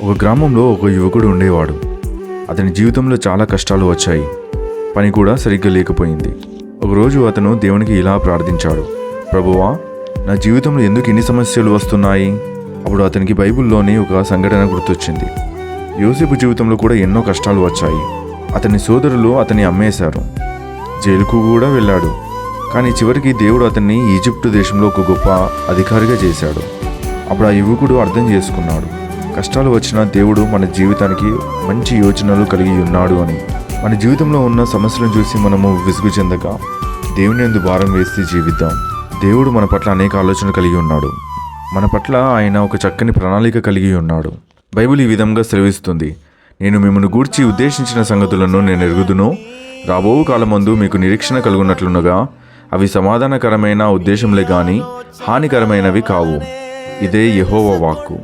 ఒక గ్రామంలో ఒక యువకుడు ఉండేవాడు. అతని జీవితంలో చాలా కష్టాలు వచ్చాయి. పని కూడా సరిగ్గా లేకపోయింది. ఒకరోజు అతను దేవునికి ఇలా ప్రార్థించాడు, ప్రభువా, నా జీవితంలో ఎందుకు ఇన్ని సమస్యలు వస్తున్నాయి? అప్పుడు అతనికి బైబిల్లోని ఒక సంఘటన గుర్తొచ్చింది. యోసేపు జీవితంలో కూడా ఎన్నో కష్టాలు వచ్చాయి. అతని సోదరులు అతన్ని అమ్మేశారు, జైలుకు కూడా వెళ్ళాడు. కానీ చివరికి దేవుడు అతన్ని ఈజిప్టు దేశంలో ఒక గొప్ప అధికారిగా చేశాడు. అప్పుడు ఆ యువకుడు అర్థం చేసుకున్నాడు, కష్టాలు వచ్చినా దేవుడు మన జీవితానికి మంచి యోచనలు కలిగి ఉన్నాడు అని. మన జీవితంలో ఉన్న సమస్యలను చూసి మనము విసుగు చెందక దేవుని యందు భారం వేసి జీవిద్దాం. దేవుడు మన పట్ల అనేక ఆలోచనలు కలిగి ఉన్నాడు. మన పట్ల ఆయన ఒక చక్కని ప్రణాళిక కలిగి ఉన్నాడు. బైబిల్ ఈ విధంగా సెలవిస్తుంది, నేను మిమ్మల్ని గూర్చి ఉద్దేశించిన సంగతులను నేను ఎరుగుదును. రాబో కాలమందు మీకు నిరీక్షణ కలుగునట్లునగా అవి సమాధానకరమైన ఉద్దేశంలే గాని హానికరమైనవి కావు. ఇదే యెహోవా వాక్కు.